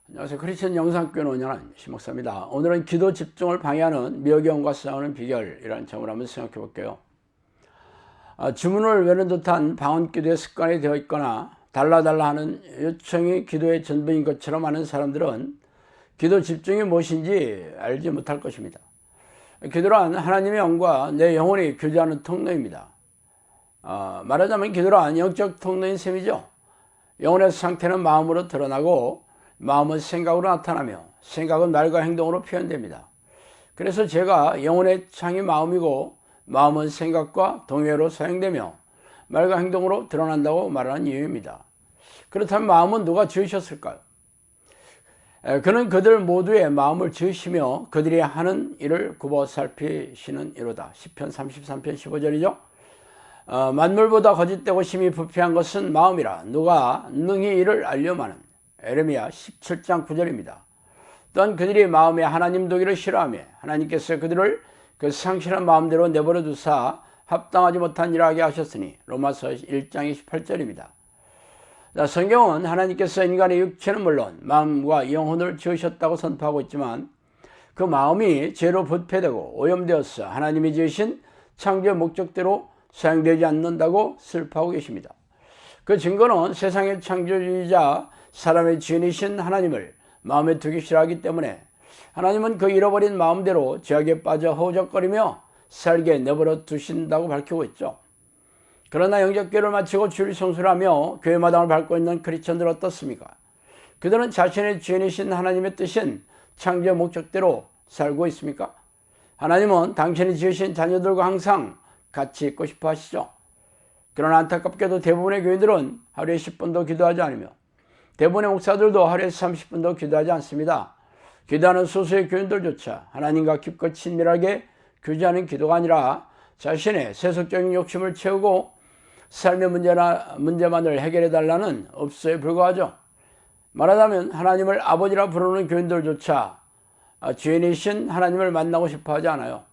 안녕하세요. 크리스천 영상교회 운영하는 심목사입니다. 오늘은 기도 집중을 방해하는 미혹영과 싸우는 비결이라는 점을 한번 생각해 볼게요. 주문을 외는 듯한 방언기도의 습관이 되어 있거나 달라달라 하는 요청이 기도의 전부인 것처럼 하는 사람들은 기도 집중이 무엇인지 알지 못할 것입니다. 기도란 하나님의 영과 내 영혼이 교제하는 통로입니다. 말하자면 기도란 영적 통로인 셈이죠. 영혼의 상태는 마음으로 드러나고 마음은 생각으로 나타나며 생각은 말과 행동으로 표현됩니다. 그래서 제가 영혼의 창이 마음이고 마음은 생각과 동의어로 사용되며 말과 행동으로 드러난다고 말하는 이유입니다. 그렇다면 마음은 누가 지으셨을까요? 그는 그들 모두의 마음을 지으시며 그들이 하는 일을 굽어 살피시는 이로다. 시편 33편 15절이죠. 만물보다 거짓되고 심히 부패한 것은 마음이라 누가 능히 이를 알려마는. 에레미야 17장 9절입니다. 또한 그들이 마음에 하나님 두기를 싫어하며 하나님께서 그들을 그 상실한 마음대로 내버려 두사 합당하지 못한 일을 하게 하셨으니 로마서 1장 28절입니다. 성경은 하나님께서 인간의 육체는 물론 마음과 영혼을 지으셨다고 선포하고 있지만 그 마음이 죄로 부패되고 오염되어서 하나님이 지으신 창조의 목적대로 사용되지 않는다고 슬퍼하고 계십니다. 그 증거는 세상의 창조주이자 사람의 주인이신 하나님을 마음에 두기 싫어하기 때문에 하나님은 그 잃어버린 마음대로 죄악에 빠져 허우적거리며 살게 내버려 두신다고 밝히고 있죠. 그러나 영적교회를 마치고 주일 성수를 하며 교회 마당을 밟고 있는 크리스천들 어떻습니까? 그들은 자신의 주인이신 하나님의 뜻인 창조의 목적대로 살고 있습니까? 하나님은 당신이 지으신 자녀들과 항상 같이 있고 싶어 하시죠. 그러나 안타깝게도 대부분의 교인들은 하루에 10분도 기도하지 않으며 대부분의 목사들도 하루에 30분도 기도하지 않습니다. 기도하는 소수의 교인들조차 하나님과 깊고 친밀하게 교제하는 기도가 아니라 자신의 세속적인 욕심을 채우고 삶의 문제만을 해결해달라는 업소에 불과하죠. 말하자면 하나님을 아버지라 부르는 교인들조차 주인이신 하나님을 만나고 싶어 하지 않아요.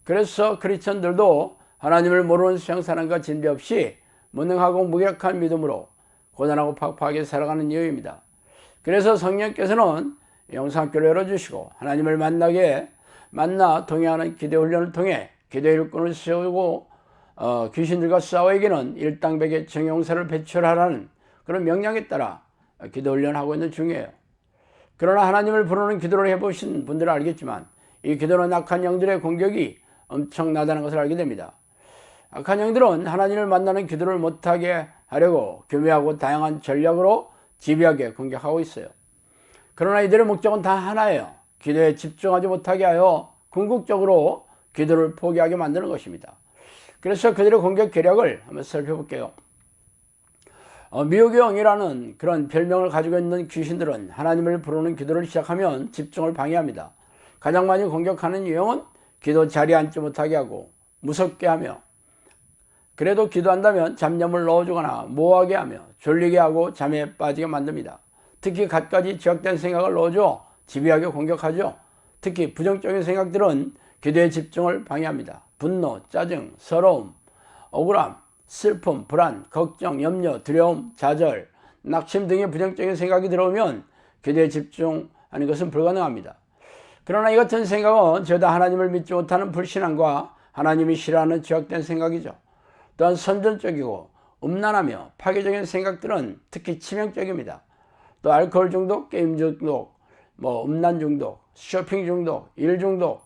그래서 크리스천들도 하나님을 모르는 세상사람과 진배 없이 무능하고 무력한 믿음으로 고단하고 팍팍하게 살아가는 이유입니다. 그래서 성령께서는 영상교를 열어주시고 하나님을 만나 동행하는 기도 훈련을 통해 기도의 일꾼을 세우고 귀신들과 싸워 이기는 일당백의 정용사를 배출하라는 그런 명령에 따라 기도 훈련하고 있는 중이에요. 그러나 하나님을 부르는 기도를 해보신 분들은 알겠지만 이 기도는 악한 영들의 공격이 엄청나다는 것을 알게 됩니다. 악한 영들은 하나님을 만나는 기도를 못하게 하려고 교묘하고 다양한 전략으로 집요하게 공격하고 있어요. 그러나 이들의 목적은 다 하나예요. 기도에 집중하지 못하게 하여 궁극적으로 기도를 포기하게 만드는 것입니다. 그래서 그들의 공격 계략을 한번 살펴볼게요. 미혹의 영이라는 그런 별명을 가지고 있는 귀신들은 하나님을 부르는 기도를 시작하면 집중을 방해합니다. 가장 많이 공격하는 유형은 기도 자리에 앉지 못하게 하고 무섭게 하며 그래도 기도한다면 잡념을 넣어주거나 모호하게 하며 졸리게 하고 잠에 빠지게 만듭니다. 특히 갖가지 지역된 생각을 넣어줘 집요하게 공격하죠. 특히 부정적인 생각들은 기도의 집중을 방해합니다. 분노, 짜증, 서러움, 억울함, 슬픔, 불안, 걱정, 염려, 두려움, 좌절, 낙심 등의 부정적인 생각이 들어오면 기도에 집중하는 것은 불가능합니다. 그러나 이 같은 생각은 죄다 하나님을 믿지 못하는 불신앙과 하나님이 싫어하는 지역된 생각이죠. 또한 선전적이고 음란하며 파괴적인 생각들은 특히 치명적입니다. 또 알코올 중독, 게임 중독, 음란 중독, 쇼핑 중독, 일 중독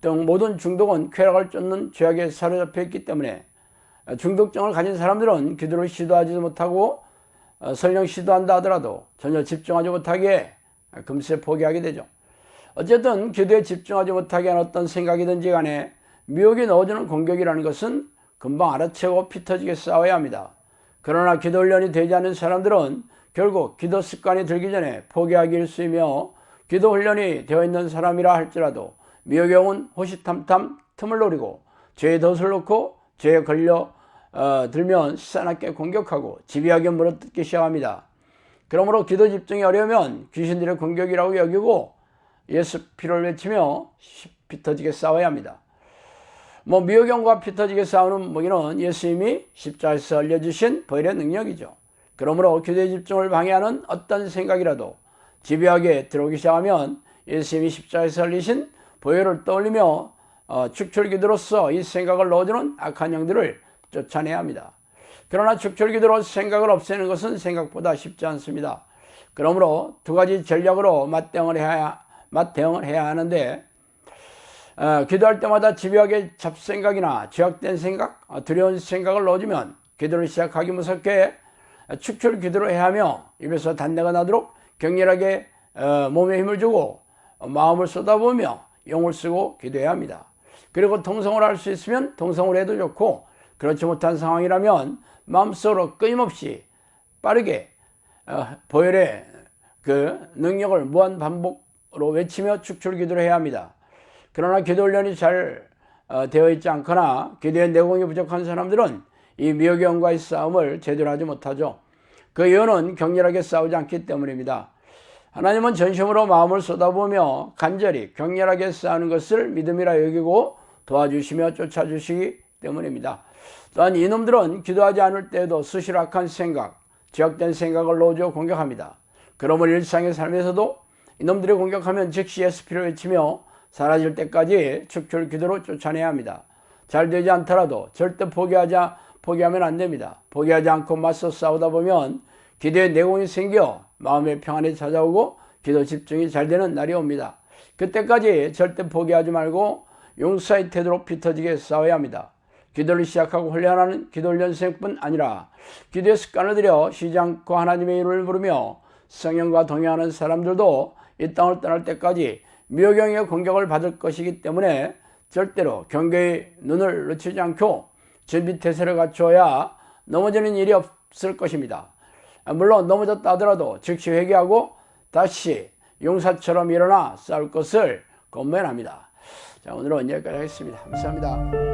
등 모든 중독은 쾌락을 쫓는 죄악에 사로잡혀 있기 때문에 중독증을 가진 사람들은 기도를 시도하지도 못하고 설령 시도한다 하더라도 전혀 집중하지 못하게 금세 포기하게 되죠. 어쨌든 기도에 집중하지 못하게 하는 어떤 생각이든지 간에 미혹이 넣어주는 공격이라는 것은 금방 알아채고 피 터지게 싸워야 합니다. 그러나 기도 훈련이 되지 않는 사람들은 결국 기도 습관이 들기 전에 포기하기 일쑤이며 기도 훈련이 되어 있는 사람이라 할지라도 미혹의 영은 호시탐탐 틈을 노리고 죄의 덫을 놓고 죄에 걸려 들면 사납게 공격하고 집요하게 물어뜯기 시작합니다. 그러므로 기도 집중이 어려우면 귀신들의 공격이라고 여기고 예수 피를 외치며 피 터지게 싸워야 합니다. 미혹영과 피 터지게 싸우는 무기는 예수님이 십자가에서 알려주신 벌의 능력이죠. 그러므로 기도의 집중을 방해하는 어떤 생각이라도 집요하게 들어오기 시작하면 예수님이 십자가에서 흘리신 보혈을 떠올리며 축출기도로서 이 생각을 넣어주는 악한 영들을 쫓아내야 합니다. 그러나 축출기도로 생각을 없애는 것은 생각보다 쉽지 않습니다. 그러므로 두 가지 전략으로 맞대응을 해야 하는데, 기도할 때마다 집요하게 잡생각이나 죄악된 생각, 두려운 생각을 넣어주면 기도를 시작하기 무섭게 축출 기도를 해야 하며, 입에서 단내가 나도록 격렬하게 몸에 힘을 주고 마음을 쏟아부으며 용을 쓰고 기도해야 합니다. 그리고 통성을 할 수 있으면 통성을 해도 좋고, 그렇지 못한 상황이라면 마음속으로 끊임없이 빠르게 보혈의 그 능력을 무한 반복으로 외치며 축출 기도를 해야 합니다. 그러나 기도 훈련이 잘 되어 있지 않거나 기도의 내공이 부족한 사람들은 이 미혹의 영과의 싸움을 제대로 하지 못하죠. 그 이유는 격렬하게 싸우지 않기 때문입니다. 하나님은 전심으로 마음을 쏟아부으며 간절히 격렬하게 싸우는 것을 믿음이라 여기고 도와주시며 쫓아주시기 때문입니다. 또한 이놈들은 기도하지 않을 때에도 수시로 악한 생각, 죄악된 생각을 넣어줘 공격합니다. 그러므로 일상의 삶에서도 이놈들이 공격하면 즉시 예수피를 외치며 사라질 때까지 축출 기도로 쫓아내야 합니다. 잘 되지 않더라도 절대 포기하면 안 됩니다. 포기하지 않고 맞서 싸우다 보면 기도의 내공이 생겨 마음의 평안이 찾아오고 기도 집중이 잘 되는 날이 옵니다. 그때까지 절대 포기하지 말고 용사의 태도로 피 터지게 싸워야 합니다. 기도를 시작하고 훈련하는 기도 훈련생뿐 아니라 기도의 습관을 들여 쉬지 않고 하나님의 이름을 부르며 성령과 동행하는 사람들도 이 땅을 떠날 때까지 미혹영의 공격을 받을 것이기 때문에 절대로 경계의 눈을 놓치지 않고 준비태세를 갖추어야 넘어지는 일이 없을 것입니다. 물론 넘어졌다 하더라도 즉시 회개하고 다시 용사처럼 일어나 싸울 것을 권면합니다. 자, 오늘은 여기까지 하겠습니다. 감사합니다.